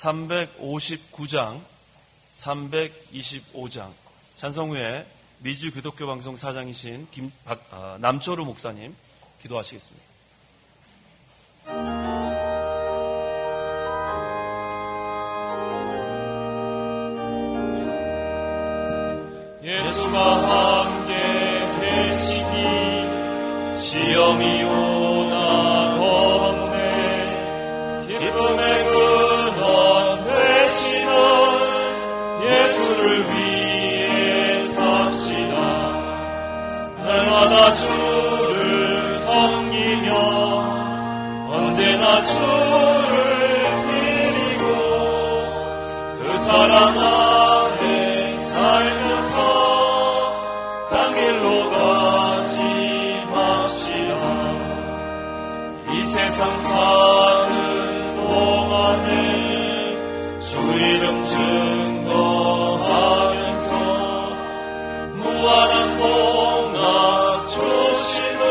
359장, 325장 찬송 후에 미주 기독교 방송 사장이신 남초루 목사님 기도하시겠습니다. 예수와 함께 계시니 시험이 오나 겁내 기쁨의 근원 되시는 예수를 위해 삽시다. 날마다 주를 섬기며 언제나 주를 드리고 그 사랑 안에 살면서 딴 길로 가지 맙시다. 이 세상 사는 동안에 주 이름 증거하면서 무한한 복락 주시는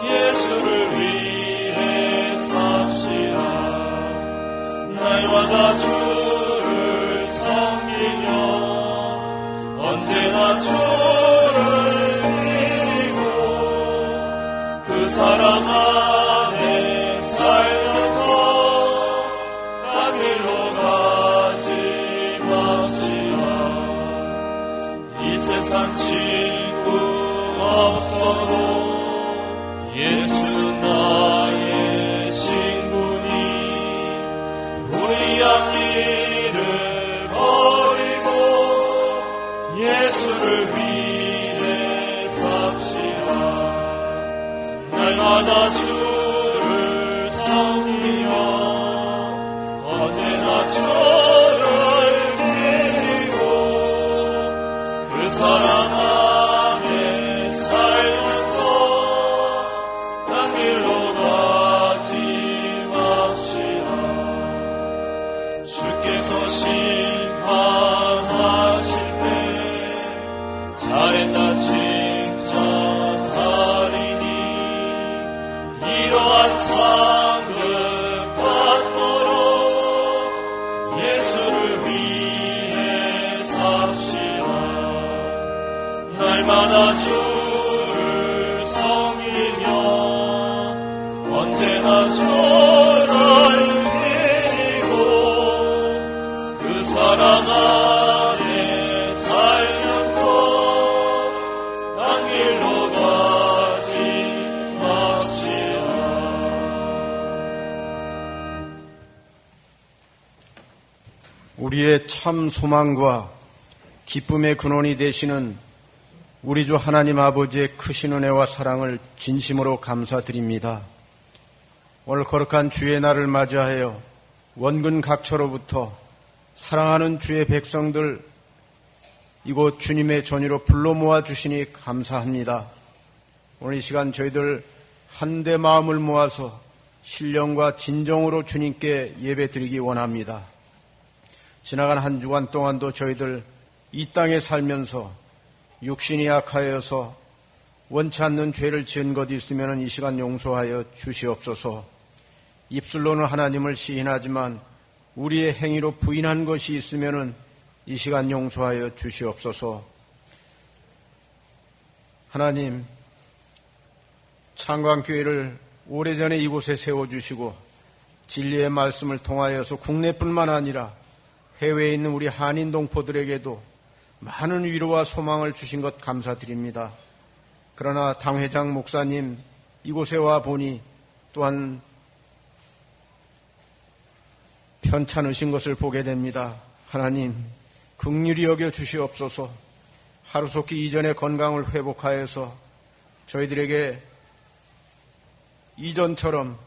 예수를 위해 삽시다. 날마다 주를 섬기며 언제나 주를 드리고 그 사랑 안에 살면서 딴 길로 가지 맙시다. 이 세상 친구 없어도 예수 나의 친구니 불의한 일을 버리고 예수를 위해 삽시다. 날마다 주를 섬기며 언제나 주를 드리고 그 사랑 안에 살면서 딴 길로 가지 맙시다. 주께서 심판하실 때 잘했다 칭찬하리니 이러한 상급 받도록 예수를 위해 삽시다. 날마다 주를 섬기며 언제나 주를 드리고 그 사랑 안에 살면서 딴 길로 가지 맙시다. 우리의 참 소망과 기쁨의 근원이 되시는 우리 주 하나님 아버지의 크신 은혜와 사랑을 진심으로 감사드립니다. 오늘 거룩한 주의 날을 맞이하여 원근 각처로부터 사랑하는 주의 백성들 이곳 주님의 전유로 불러 모아 주시니 감사합니다. 오늘 이 시간 저희들 한데 마음을 모아서 신령과 진정으로 주님께 예배드리기 원합니다. 지나간 한 주간 동안도 저희들 이 땅에 살면서 육신이 약하여서 원치 않는 죄를 지은 것 있으면 이 시간 용서하여 주시옵소서. 입술로는 하나님을 시인하지만 우리의 행위로 부인한 것이 있으면 이 시간 용서하여 주시옵소서. 하나님, 창광교회를 오래전에 이곳에 세워주시고 진리의 말씀을 통하여서 국내뿐만 아니라 해외에 있는 우리 한인 동포들에게도 많은 위로와 소망을 주신 것 감사드립니다. 그러나 당회장 목사님 이곳에 와 보니 또한 편찮으신 것을 보게 됩니다. 하나님, 긍휼히 여겨 주시옵소서. 하루속히 이전의 건강을 회복하여서 저희들에게 이전처럼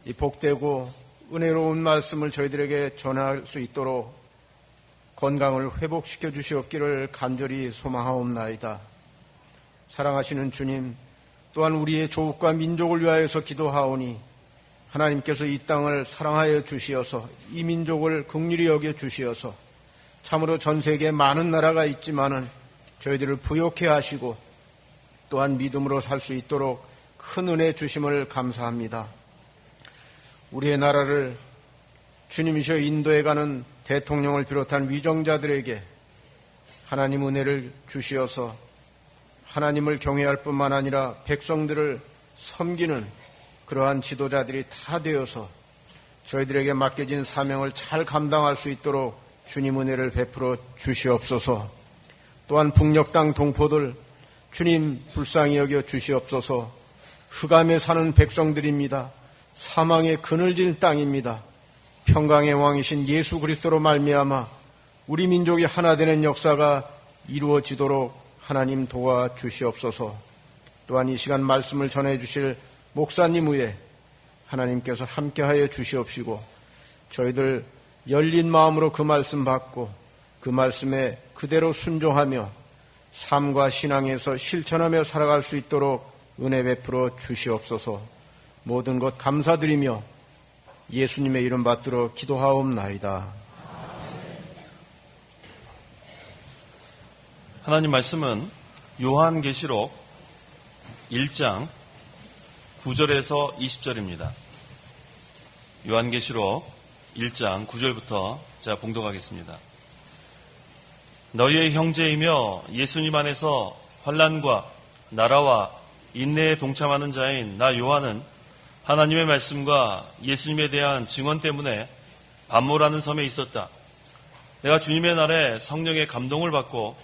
이 복되고 은혜로운 말씀을 저희들에게 전할 수 있도록 건강을 회복시켜 주시옵기를 간절히 소망하옵나이다. 사랑하시는 주님, 또한 우리의 조국과 민족을 위하여서 기도하오니 하나님께서 이 땅을 사랑하여 주시어서 이 민족을 긍휼히 여겨 주시어서 참으로 전 세계에 많은 나라가 있지만은 저희들을 부욕해 하시고 또한 믿음으로 살 수 있도록 큰 은혜 주심을 감사합니다. 우리의 나라를 주님이셔 인도에 가는 대통령을 비롯한 위정자들에게 하나님 은혜를 주시어서 하나님을 경외할 뿐만 아니라 백성들을 섬기는 그러한 지도자들이 다 되어서 저희들에게 맡겨진 사명을 잘 감당할 수 있도록 주님 은혜를 베풀어 주시옵소서. 또한 북녘 땅 동포들 주님 불쌍히 여겨 주시옵소서. 흑암에 사는 백성들입니다. 사망의 그늘진 땅입니다. 평강의 왕이신 예수 그리스도로 말미암아 우리 민족이 하나 되는 역사가 이루어지도록 하나님 도와주시옵소서. 또한 이 시간 말씀을 전해주실 목사님 위에 하나님께서 함께하여 주시옵시고 저희들 열린 마음으로 그 말씀 받고 그 말씀에 그대로 순종하며 삶과 신앙에서 실천하며 살아갈 수 있도록 은혜 베풀어 주시옵소서. 모든 것 감사드리며 예수님의 이름 받들어 기도하옵나이다. 하나님 말씀은 요한계시록 1장 9절에서 20절입니다. 요한계시록 1장 9절부터 제가 봉독하겠습니다. 너희의 형제이며 예수님 안에서 환난과 나라와 인내에 동참하는 자인 나 요한은 하나님의 말씀과 예수님에 대한 증언 때문에 반모라는 섬에 있었다. 내가 주님의 날에 성령의 감동을 받고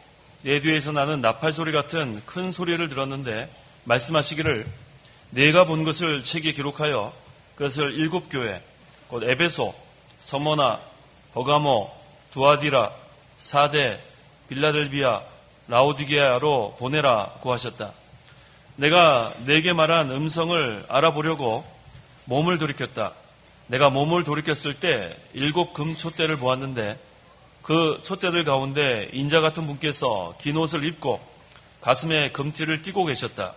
내 뒤에서 나는 나팔소리 같은 큰 소리를 들었는데 말씀하시기를 내가 본 것을 책에 기록하여 그것을 7교회 곧 에베소, 서머나, 버가모, 두아디라, 사데, 빌라델비아, 라오디게아로 보내라고 하셨다. 내가 내게 말한 음성을 알아보려고 몸을 돌이켰다. 내가 몸을 돌이켰을 때 7 금촛대를 보았는데 그 촛대들 가운데 인자 같은 분께서 긴 옷을 입고 가슴에 금띠를 띠고 계셨다.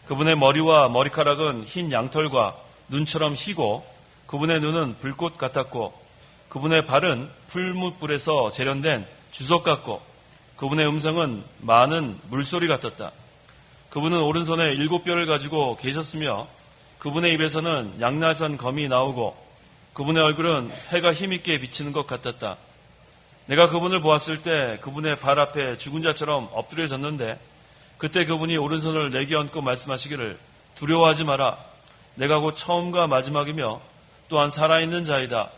그분의 머리와 머리카락은 흰 양털과 눈처럼 희고 그분의 눈은 불꽃 같았고 그분의 발은 풀무불에서 재련된 주석 같고 그분의 음성은 많은 물소리 같았다. 그분은 오른손에 7뼈를 가지고 계셨으며 그분의 입에서는 양날산 검이 나오고 그분의 얼굴은 해가 힘있게 비치는 것 같았다. 내가 그분을 보았을 때 그분의 발 앞에 죽은 자처럼 엎드려졌는데 그때 그분이 오른손을 내게 얹고 말씀하시기를 두려워하지 마라. 내가 곧 처음과 마지막이며 또한 살아있는 자이다.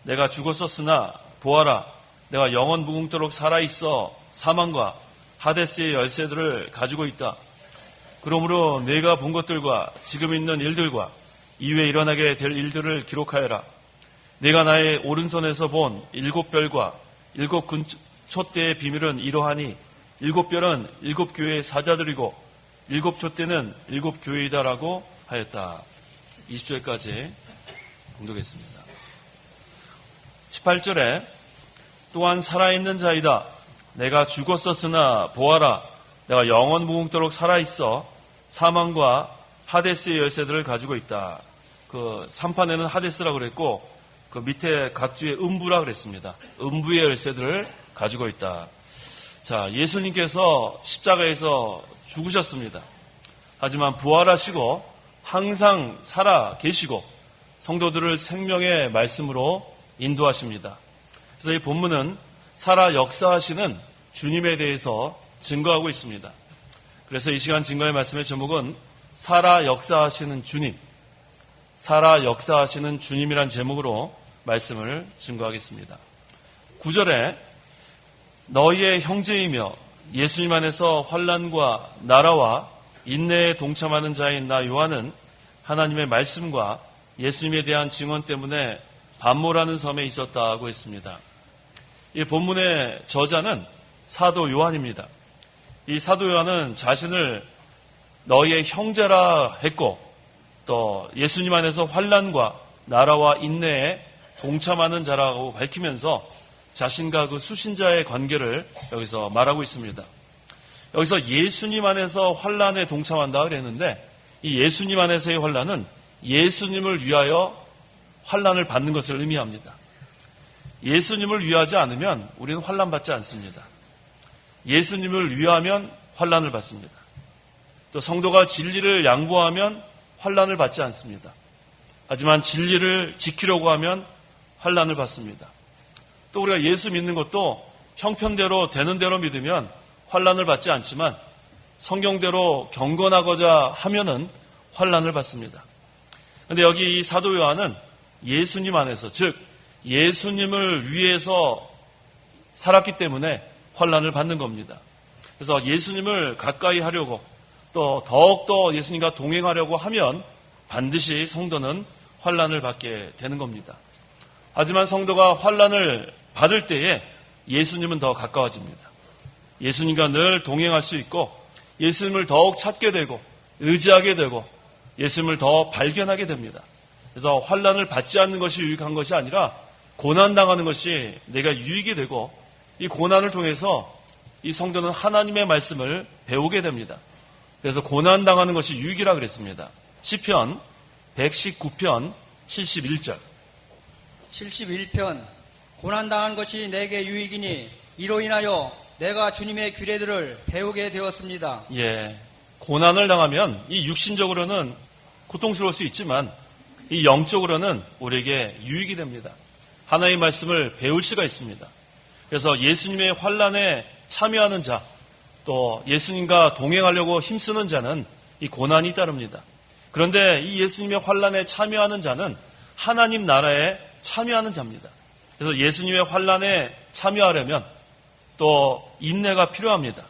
내가 죽었었으나 보아라. 내가 영원 무궁토록 살아있어 사망과 하데스의 열쇠들을 가지고 있다. 그러므로 내가 본 것들과 지금 있는 일들과 이후에 일어나게 될 일들을 기록하여라. 내가 나의 오른손에서 본 7별과 7 촛대의 비밀은 이러하니 7별은 7교회의 사자들이고 7 촛대는 7 교회이다라고 하였다. 20절까지 공독했습니다. 18절에 또한 살아있는 자이다. 내가 죽었었으나 보아라. 내가 영원 무궁토록 살아있어 사망과 하데스의 열쇠들을 가지고 있다. 그 3판에는 하데스라고 그랬고 그 밑에 각주의 음부라 그랬습니다. 음부의 열쇠들을 가지고 있다. 자, 예수님께서 십자가에서 죽으셨습니다. 하지만 부활하시고 항상 살아 계시고 성도들을 생명의 말씀으로 인도하십니다. 그래서 이 본문은 살아 역사하시는 주님에 대해서 증거하고 있습니다. 그래서 이 시간 증거의 말씀의 제목은 살아 역사하시는 주님, 살아 역사하시는 주님이란 제목으로 말씀을 증거하겠습니다. 9절에 너희의 형제이며 예수님 안에서 환난과 나라와 인내에 동참하는 자인 나 요한은 하나님의 말씀과 예수님에 대한 증언 때문에 반모라는 섬에 있었다고 했습니다. 이 본문의 저자는 사도 요한입니다. 이 사도 요한은 자신을 너희의 형제라 했고 또 예수님 안에서 환난과 나라와 인내에 동참하는 자라고 밝히면서 자신과 그 수신자의 관계를 여기서 말하고 있습니다. 여기서 예수님 안에서 환난에 동참한다 그랬는데 이 예수님 안에서의 환난은 예수님을 위하여 환난을 받는 것을 의미합니다. 예수님을 위하지 않으면 우리는 환난 받지 않습니다. 예수님을 위하면 환난을 받습니다. 또 성도가 진리를 양보하면 환난을 받지 않습니다. 하지만 진리를 지키려고 하면 환난을 받습니다. 또 우리가 예수 믿는 것도 형편대로 되는 대로 믿으면 환난을 받지 않지만 성경대로 경건하고자 하면은 환난을 받습니다. 그런데 여기 이 사도 요한은 예수님 안에서, 즉 예수님을 위해서 살았기 때문에 환난을 받는 겁니다. 그래서 예수님을 가까이 하려고 또 더욱더 예수님과 동행하려고 하면 반드시 성도는 환난을 받게 되는 겁니다. 하지만 성도가 환난을 받을 때에 예수님은 더 가까워집니다. 예수님과 늘 동행할 수 있고 예수님을 더욱 찾게 되고 의지하게 되고 예수님을 더 발견하게 됩니다. 그래서 환난을 받지 않는 것이 유익한 것이 아니라 고난당하는 것이 내가 유익이 되고 이 고난을 통해서 이 성도는 하나님의 말씀을 배우게 됩니다. 그래서 고난당하는 것이 유익이라 그랬습니다. 시편 119편 71절. 71편 고난당한 것이 내게 유익이니 이로 인하여 내가 주님의 규례들을 배우게 되었습니다. 예, 고난을 당하면 이 육신적으로는 고통스러울 수 있지만 이 영적으로는 우리에게 유익이 됩니다. 하나님의 말씀을 배울 수가 있습니다. 그래서 예수님의 환난에 참여하는 자, 또 예수님과 동행하려고 힘쓰는 자는 이 고난이 따릅니다. 그런데 이 예수님의 환난에 참여하는 자는 하나님 나라에 참여하는 자입니다. 그래서 예수님의 환난에 참여하려면 또 인내가 필요합니다.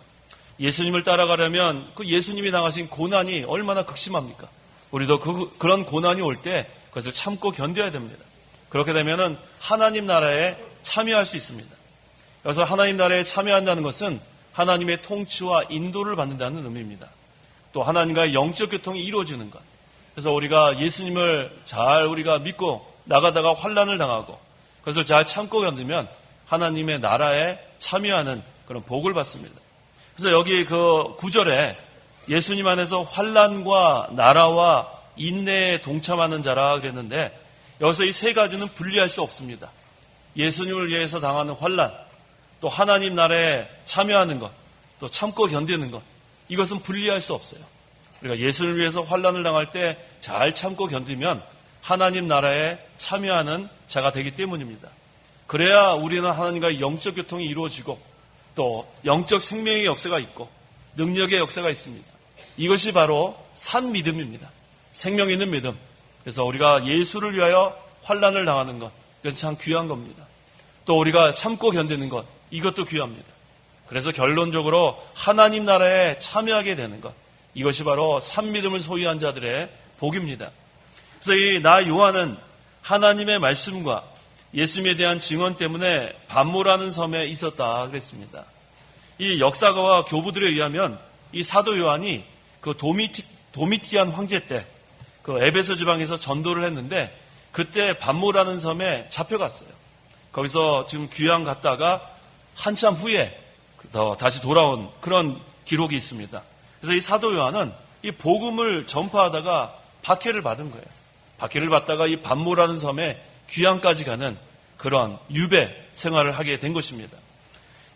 예수님을 따라가려면 그 예수님이 당하신 고난이 얼마나 극심합니까? 우리도 그런 고난이 올 때 그것을 참고 견뎌야 됩니다. 그렇게 되면은 하나님 나라에 참여할 수 있습니다. 그래서 하나님 나라에 참여한다는 것은 하나님의 통치와 인도를 받는다는 의미입니다. 또 하나님과의 영적 교통이 이루어지는 것. 그래서 우리가 예수님을 잘 우리가 믿고 나가다가 환난을 당하고 그것을 잘 참고 견디면 하나님의 나라에 참여하는 그런 복을 받습니다. 그래서 여기 그 9절에 예수님 안에서 환난과 나라와 인내에 동참하는 자라 그랬는데 여기서 이 세 가지는 분리할 수 없습니다. 예수님을 위해서 당하는 환난, 또 하나님 나라에 참여하는 것, 또 참고 견디는 것, 이것은 분리할 수 없어요. 우리가 예수를 위해서 환난을 당할 때 잘 참고 견디면 하나님 나라에 참여하는 자가 되기 때문입니다. 그래야 우리는 하나님과의 영적 교통이 이루어지고 또 영적 생명의 역사가 있고 능력의 역사가 있습니다. 이것이 바로 산 믿음입니다. 생명 있는 믿음. 그래서 우리가 예수를 위하여 환난을 당하는 것, 이것은 참 귀한 겁니다. 또 우리가 참고 견디는 것, 이것도 귀합니다. 그래서 결론적으로 하나님 나라에 참여하게 되는 것, 이것이 바로 산 믿음을 소유한 자들의 복입니다. 그래서 이 나 요한은 하나님의 말씀과 예수님에 대한 증언 때문에 반모라는 섬에 있었다 그랬습니다. 이 역사가와 교부들에 의하면 이 사도 요한이 그 도미티안 황제 때 그 에베소 지방에서 전도를 했는데 그때 반모라는 섬에 잡혀갔어요. 거기서 지금 귀양 갔다가 한참 후에 다시 돌아온 그런 기록이 있습니다. 그래서 이 사도 요한은 이 복음을 전파하다가 박해를 받은 거예요. 박해를 받다가 이 반모라는 섬에 귀양까지 가는 그런 유배 생활을 하게 된 것입니다.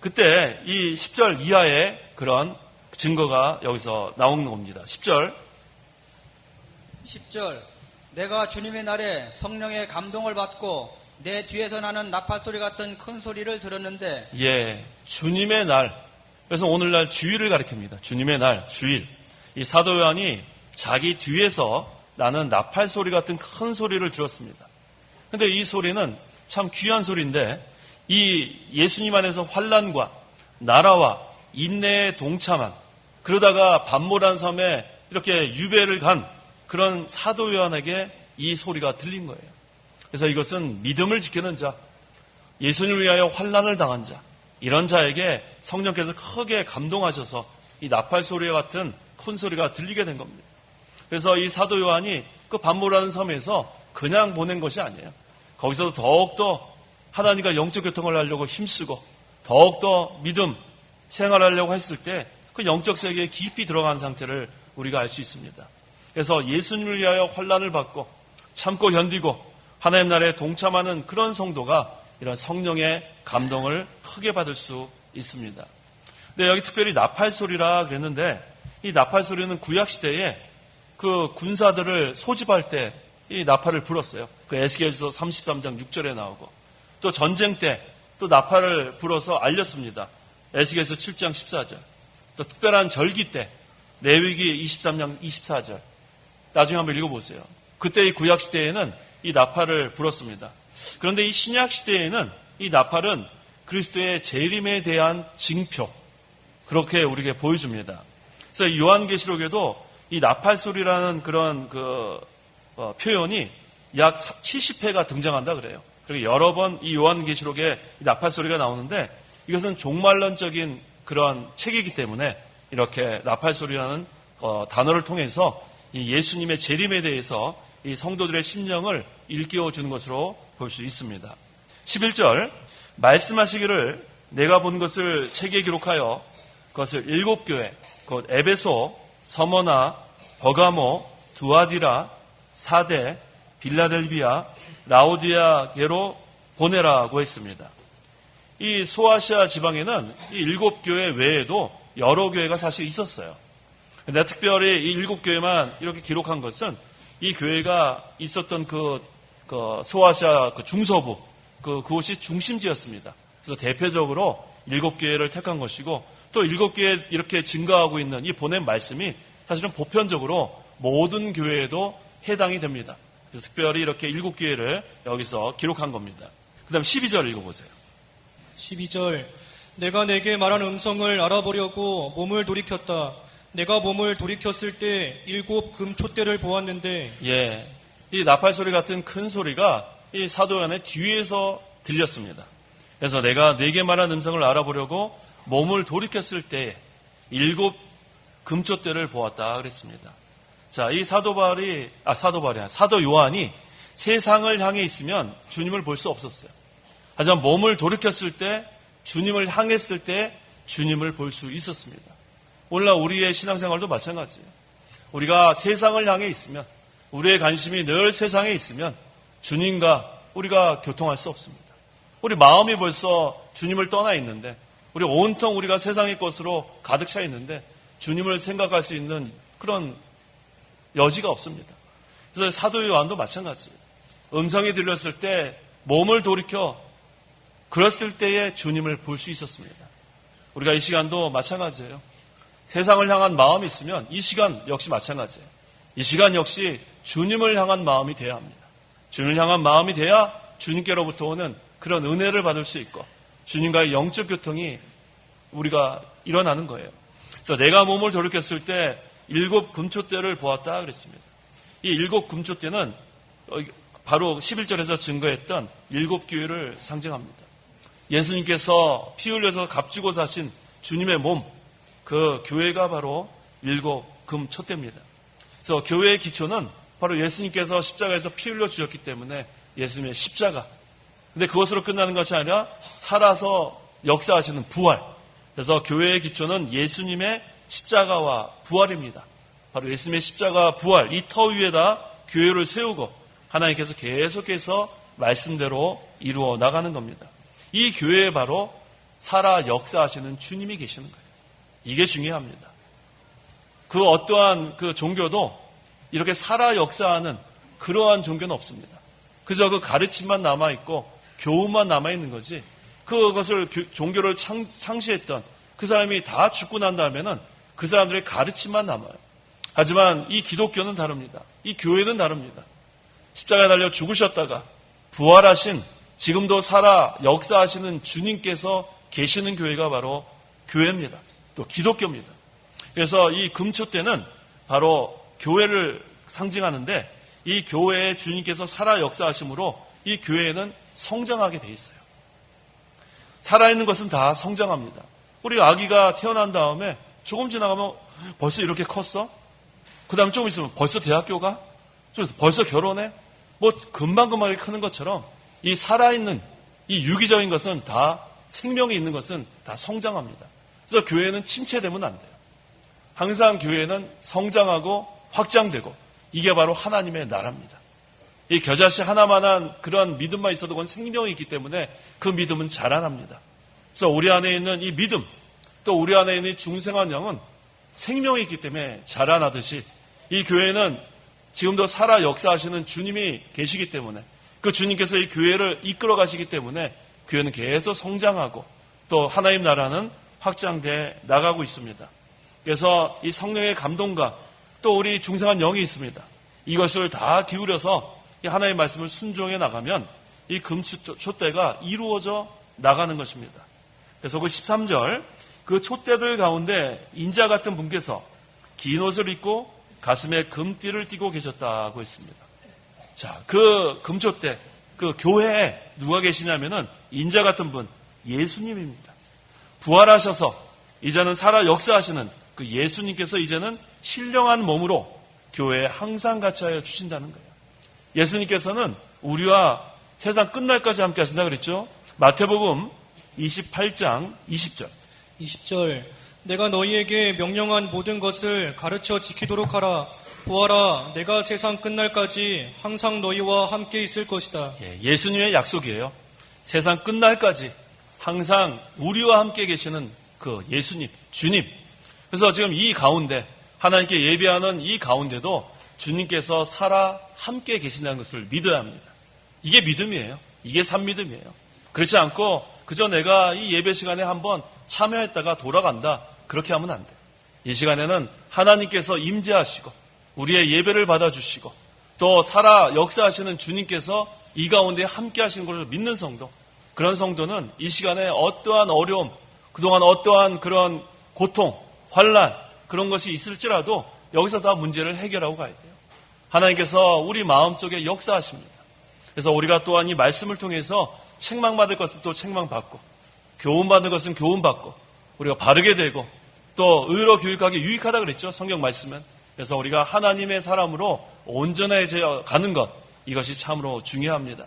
그때 이 10절 이하의 그런 증거가 여기서 나오는 겁니다. 10절 내가 주님의 날에 성령의 감동을 받고 내 뒤에서 나는 나팔 소리 같은 큰 소리를 들었는데 예, 주님의 날. 그래서 오늘날 주일을 가리킵니다. 주님의 날, 주일. 이 사도 요한이 자기 뒤에서 나는 나팔 소리 같은 큰 소리를 들었습니다. 근데 이 소리는 참 귀한 소리인데 이 예수님 안에서 환난과 나라와 인내에 동참한 그러다가 반모란 섬에 이렇게 유배를 간 그런 사도 요한에게 이 소리가 들린 거예요. 그래서 이것은 믿음을 지키는 자, 예수님을 위하여 환난을 당한 자, 이런 자에게 성령께서 크게 감동하셔서 이 나팔 소리 같은 큰 소리가 들리게 된 겁니다. 그래서 이 사도 요한이 그 반모라는 섬에서 그냥 보낸 것이 아니에요. 거기서 더욱더 하나님과 영적 교통을 하려고 힘쓰고 더욱더 믿음 생활하려고 했을 때 그 영적 세계에 깊이 들어간 상태를 우리가 알 수 있습니다. 그래서 예수님을 위하여 환난을 받고 참고 견디고 하나님 나라에 동참하는 그런 성도가 이런 성령의 감동을 크게 받을 수 있습니다. 근데 여기 특별히 나팔 소리라 그랬는데 이 나팔 소리는 구약 시대에 그 군사들을 소집할 때 이 나팔을 불었어요. 그 에스겔서 33장 6절에 나오고, 또 전쟁 때 또 나팔을 불어서 알렸습니다. 에스겔서 7장 14절. 또 특별한 절기 때 레위기 23장 24절. 나중에 한번 읽어보세요. 그때 이 구약 시대에는 이 나팔을 불었습니다. 그런데 이 신약 시대에는 이 나팔은 그리스도의 재림에 대한 징표, 그렇게 우리에게 보여줍니다. 그래서 이 요한계시록에도 이 나팔 소리라는 그런 표현이 약 70회가 등장한다 그래요. 그리고 여러 번 이 요한계시록에 나팔 소리가 나오는데, 이것은 종말론적인 그런 책이기 때문에 이렇게 나팔 소리라는 단어를 통해서 이 예수님의 재림에 대해서 이 성도들의 심령을 일깨워 주는 것으로 볼 수 있습니다. 11절, 말씀하시기를 내가 본 것을 책에 기록하여 그것을 7교회, 곧 에베소, 서머나, 버가모, 두아디라, 사대, 빌라델비아, 라오디아게로 보내라고 했습니다. 이 소아시아 지방에는 이 7교회 외에도 여러 교회가 사실 있었어요. 근데 특별히 이 7교회만 이렇게 기록한 것은 이 교회가 있었던 그 소아시아 중서부, 그곳이 중심지였습니다. 그래서 대표적으로 7교회를 택한 것이고, 또 7교회 이렇게 증가하고 있는 이 보낸 말씀이 사실은 보편적으로 모든 교회에도 해당이 됩니다. 그래서 특별히 이렇게 7교회를 여기서 기록한 겁니다. 그 다음 12절 읽어보세요. 12절 내가 내게 말한 음성을 알아보려고 몸을 돌이켰다. 내가 몸을 돌이켰을 때 7 금촛대를 보았는데, 예, 이 나팔 소리 같은 큰 소리가 이 사도 요한의 뒤에서 들렸습니다. 그래서 내가 내게 말한 음성을 알아보려고 몸을 돌이켰을 때 7 금촛대를 보았다 그랬습니다. 자, 이 사도 요한이 세상을 향해 있으면 주님을 볼 수 없었어요. 하지만 몸을 돌이켰을 때, 주님을 향했을 때 주님을 볼 수 있었습니다. 오늘날 우리의 신앙생활도 마찬가지예요. 우리가 세상을 향해 있으면, 우리의 관심이 늘 세상에 있으면 주님과 우리가 교통할 수 없습니다. 우리 마음이 벌써 주님을 떠나 있는데, 우리 온통 우리가 세상의 것으로 가득 차 있는데 주님을 생각할 수 있는 그런 여지가 없습니다. 그래서 사도 요한도 마찬가지예요. 음성이 들렸을 때 몸을 돌이켜 그랬을 때에 주님을 볼 수 있었습니다. 우리가 이 시간도 마찬가지예요. 세상을 향한 마음이 있으면 이 시간 역시 마찬가지예요. 이 시간 역시 주님을 향한 마음이 돼야 합니다. 주님을 향한 마음이 돼야 주님께로부터 오는 그런 은혜를 받을 수 있고 주님과의 영적 교통이 우리가 일어나는 거예요. 그래서 내가 몸을 돌이켰을 때 7 금촛대를 보았다 그랬습니다. 이 7 금촛대는 바로 11절에서 증거했던 7교회를 상징합니다. 예수님께서 피 흘려서 값주고 사신 주님의 몸, 그 교회가 바로 7 금촛대입니다. 그래서 교회의 기초는 바로 예수님께서 십자가에서 피 흘려 주셨기 때문에 예수님의 십자가. 근데 그것으로 끝나는 것이 아니라 살아서 역사하시는 부활. 그래서 교회의 기초는 예수님의 십자가와 부활입니다. 바로 예수님의 십자가 부활, 이 터 위에다 교회를 세우고 하나님께서 계속해서 말씀대로 이루어 나가는 겁니다. 이 교회에 바로 살아 역사하시는 주님이 계시는 거예요. 이게 중요합니다. 그 어떠한 그 종교도 이렇게 살아 역사하는 그러한 종교는 없습니다. 그저 그 가르침만 남아있고 교훈만 남아있는 거지, 그것을 종교를 창시했던 그 사람이 다 죽고 난 다음에는 그 사람들의 가르침만 남아요. 하지만 이 기독교는 다릅니다. 이 교회는 다릅니다. 십자가에 달려 죽으셨다가 부활하신, 지금도 살아 역사하시는 주님께서 계시는 교회가 바로 교회입니다. 또 기독교입니다. 그래서 이 금촛대는 바로 교회를 상징하는데, 이 교회에 주님께서 살아 역사하심으로 이 교회는 성장하게 돼 있어요. 살아있는 것은 다 성장합니다. 우리 아기가 태어난 다음에 조금 지나가면 벌써 이렇게 컸어? 그 다음에 좀 있으면 벌써 대학교 가? 좀 있으면 벌써 결혼해? 뭐 금방금방 크는 것처럼 이 살아있는, 이 유기적인 것은 다, 생명이 있는 것은 다 성장합니다. 그래서 교회는 침체되면 안 돼요. 항상 교회는 성장하고 확장되고, 이게 바로 하나님의 나라입니다. 이 겨자씨 하나만한 그런 믿음만 있어도 그건 생명이 있기 때문에 그 믿음은 자라납니다. 그래서 우리 안에 있는 이 믿음, 또 우리 안에 있는 중생한 영은 생명이 있기 때문에 자라나듯이, 이 교회는 지금도 살아 역사하시는 주님이 계시기 때문에 그 주님께서 이 교회를 이끌어 가시기 때문에 교회는 계속 성장하고 또 하나님 나라는 확장돼 나가고 있습니다. 그래서 이 성령의 감동과 또 우리 중생한 영이 있습니다. 이것을 다 기울여서 이 하나님의 말씀을 순종해 나가면 이 금촛대가 이루어져 나가는 것입니다. 그래서 그 13절 그 촛대들 가운데 인자 같은 분께서 긴 옷을 입고 가슴에 금띠를 띠고 계셨다고 했습니다. 자, 그 금촛대, 그 교회에 누가 계시냐면은 인자 같은 분, 예수님입니다. 부활하셔서 이제는 살아 역사하시는 그 예수님께서 이제는 신령한 몸으로 교회에 항상 같이 하여 주신다는 거예요. 예수님께서는 우리와 세상 끝날까지 함께 하신다 그랬죠. 마태복음 28장 20절. 20절 내가 너희에게 명령한 모든 것을 가르쳐 지키도록 하라. 보아라, 내가 세상 끝날까지 항상 너희와 함께 있을 것이다. 예수님의 약속이에요. 세상 끝날까지 항상 우리와 함께 계시는 그 예수님, 주님. 그래서 지금 이 가운데 하나님께 예배하는 이 가운데도 주님께서 살아 함께 계신다는 것을 믿어야 합니다. 이게 믿음이에요. 이게 산믿음이에요. 그렇지 않고 그저 내가 이 예배 시간에 한번 참여했다가 돌아간다. 그렇게 하면 안 돼요. 이 시간에는 하나님께서 임재하시고 우리의 예배를 받아주시고 또 살아 역사하시는 주님께서 이 가운데 함께 하시는 것을 믿는 성도, 그런 성도는 이 시간에 어떠한 어려움, 그동안 어떠한 그런 고통, 환난 그런 것이 있을지라도 여기서 다 문제를 해결하고 가야 돼요. 하나님께서 우리 마음속에 역사하십니다. 그래서 우리가 또한 이 말씀을 통해서 책망받을 것은 또 책망받고 교훈받는 것은 교훈받고 우리가 바르게 되고 또 의로 교육하기 유익하다 그랬죠. 성경 말씀은. 그래서 우리가 하나님의 사람으로 온전해져 가는 것, 이것이 참으로 중요합니다.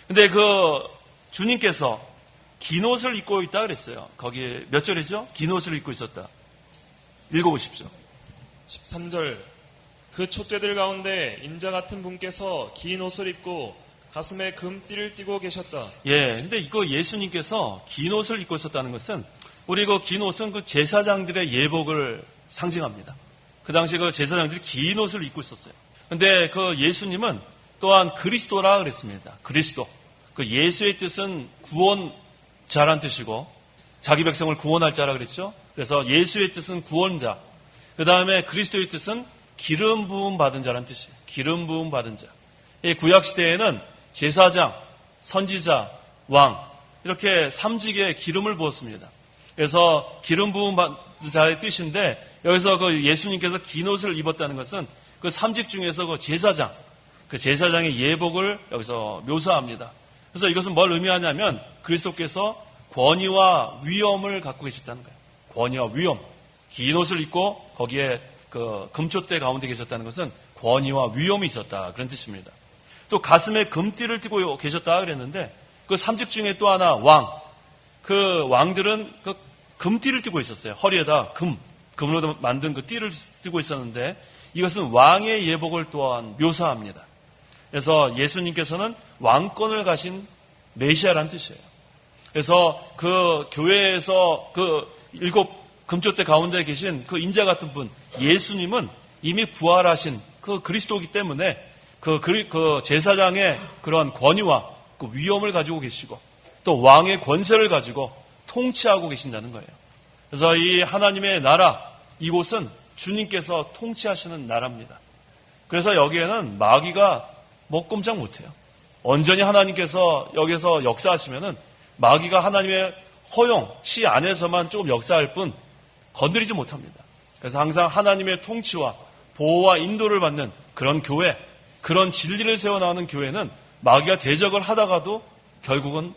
근데 그 주님께서 긴 옷을 입고 있다 그랬어요. 거기에 몇 절이죠? 긴 옷을 입고 있었다. 읽어보십시오. 13절 그 촛대들 가운데 인자 같은 분께서 긴 옷을 입고 가슴에 금띠를 띠고 계셨다. 근데 이거 예수님께서 긴 옷을 입고 있었다는 것은 우리 그 긴 옷은 그 제사장들의 예복을 상징합니다. 그 당시 그 제사장들이 긴 옷을 입고 있었어요. 근데 그 예수님은 또한 그리스도라 그랬습니다. 그리스도. 그 예수의 뜻은 구원자란 뜻이고 자기 백성을 구원할 자라 그랬죠. 그래서 예수의 뜻은 구원자. 그 다음에 그리스도의 뜻은 기름 부음 받은 자란 뜻이에요. 기름 부음 받은 자. 이 구약 시대에는 제사장, 선지자, 왕 이렇게 삼직에 기름을 부었습니다. 그래서 기름 부음 받은 자의 뜻인데 여기서 그 예수님께서 긴 옷을 입었다는 것은 그 삼직 중에서 그 제사장, 그 제사장의 예복을 여기서 묘사합니다. 그래서 이것은 뭘 의미하냐면 그리스도께서 권위와 위엄을 갖고 계셨다는 거예요. 권위와 위엄. 긴 옷을 입고 거기에 그 금촛대 가운데 계셨다는 것은 권위와 위엄이 있었다. 그런 뜻입니다. 또 가슴에 금띠를 띠고 계셨다 그랬는데 그 삼직 중에 또 하나 왕. 그 왕들은 그 금띠를 띠고 있었어요. 허리에다 금으로 만든 그 띠를 띠고 있었는데 이것은 왕의 예복을 또한 묘사합니다. 그래서 예수님께서는 왕권을 가신 메시아라는 뜻이에요. 그래서 그 교회에서 그 7 금촛대 가운데 계신 그 인자 같은 분, 예수님은 이미 부활하신 그 그리스도이기 때문에 그 제사장의 그런 권위와 그 위엄을 가지고 계시고 또 왕의 권세를 가지고 통치하고 계신다는 거예요. 그래서 이 하나님의 나라, 이곳은 주님께서 통치하시는 나라입니다. 그래서 여기에는 마귀가 꼼짝 못해요. 온전히 하나님께서 여기서 역사하시면은 마귀가 하나님의 허용치 안에서만 조금 역사할 뿐 건드리지 못합니다. 그래서 항상 하나님의 통치와 보호와 인도를 받는 그런 교회, 그런 진리를 세워나가는 교회는 마귀가 대적을 하다가도 결국은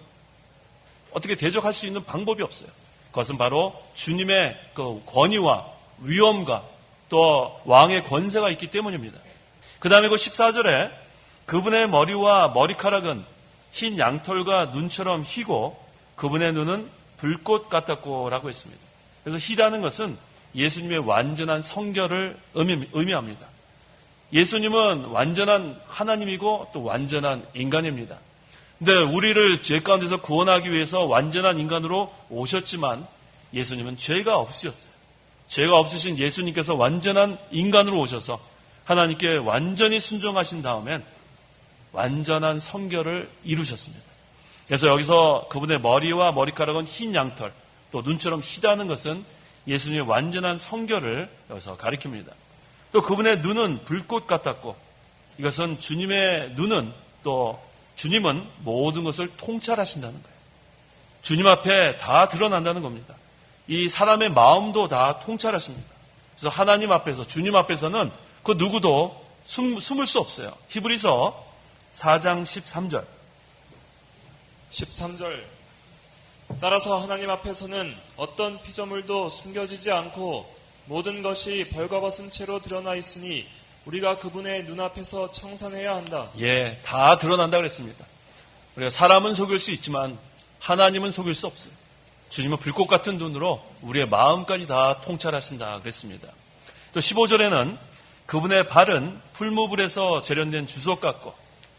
어떻게 대적할 수 있는 방법이 없어요. 그것은 바로 주님의 그 권위와 위엄과 또 왕의 권세가 있기 때문입니다. 그 다음에 그 14절에 그분의 머리와 머리카락은 흰 양털과 눈처럼 희고 그분의 눈은 불꽃 같았고 라고 했습니다. 그래서 희다는 것은 예수님의 완전한 성결을 의미합니다. 예수님은 완전한 하나님이고 또 완전한 인간입니다. 근데 우리를 죄 가운데서 구원하기 위해서 완전한 인간으로 오셨지만 예수님은 죄가 없으셨어요. 죄가 없으신 예수님께서 완전한 인간으로 오셔서 하나님께 완전히 순종하신 다음엔 완전한 성결을 이루셨습니다. 그래서 여기서 그분의 머리와 머리카락은 흰 양털, 또 눈처럼 희다는 것은 예수님의 완전한 성결을 여기서 가리킵니다. 또 그분의 눈은 불꽃 같았고, 이것은 주님의 눈은 또 주님은 모든 것을 통찰하신다는 거예요. 주님 앞에 다 드러난다는 겁니다. 이 사람의 마음도 다 통찰하십니다. 그래서 하나님 앞에서, 주님 앞에서는 그 누구도 숨을 수 없어요. 히브리서 4장 13절. 13절. 따라서 하나님 앞에서는 어떤 피조물도 숨겨지지 않고 모든 것이 벌거벗은 채로 드러나 있으니 우리가 그분의 눈앞에서 청산해야 한다. 예, 다 드러난다 그랬습니다. 우리가 사람은 속일 수 있지만 하나님은 속일 수 없어요. 주님은 불꽃 같은 눈으로 우리의 마음까지 다 통찰하신다 그랬습니다. 또 15절에는 그분의 발은 풀무불에서 재련된 주석 같고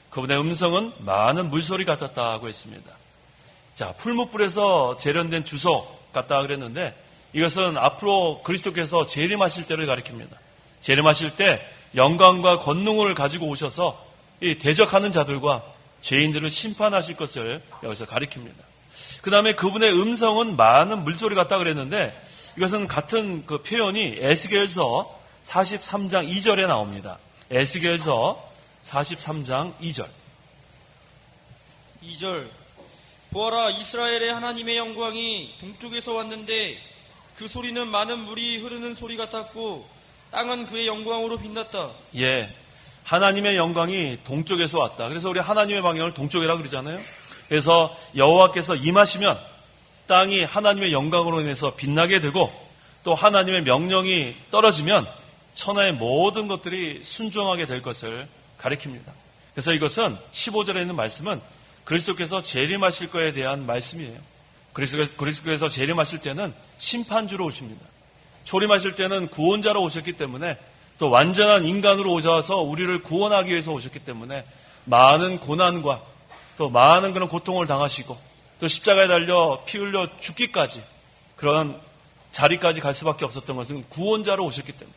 그분의 음성은 많은 물소리 같았다고 했습니다. 자, 풀무불에서 재련된 주석 같다 그랬는데 이것은 앞으로 그리스도께서 재림하실 때를 가리킵니다. 재림하실 때 영광과 권능을 가지고 오셔서 이 대적하는 자들과 죄인들을 심판하실 것을 여기서 가리킵니다. 그 다음에 그분의 음성은 많은 물소리 같다 그랬는데 이것은 같은 그 표현이 에스겔서 43장 2절에 나옵니다. 에스겔서 43장 2절. 2절. 보아라, 이스라엘의 하나님의 영광이 동쪽에서 왔는데 그 소리는 많은 물이 흐르는 소리 같았고 땅은 그의 영광으로 빛났다. 예, 하나님의 영광이 동쪽에서 왔다. 그래서 우리 하나님의 방향을 동쪽이라고 그러잖아요. 그래서 여호와께서 임하시면 땅이 하나님의 영광으로 인해서 빛나게 되고 또 하나님의 명령이 떨어지면 천하의 모든 것들이 순종하게 될 것을 가리킵니다. 그래서 이것은 15절에 있는 말씀은 그리스도께서 재림하실 거에 대한 말씀이에요. 그리스도께서 재림하실 때는 심판주로 오십니다. 초림하실 때는 구원자로 오셨기 때문에 또 완전한 인간으로 오셔서 우리를 구원하기 위해서 오셨기 때문에 많은 고난과 또 많은 그런 고통을 당하시고 또 십자가에 달려 피 흘려 죽기까지 그런 자리까지 갈 수밖에 없었던 것은 구원자로 오셨기 때문에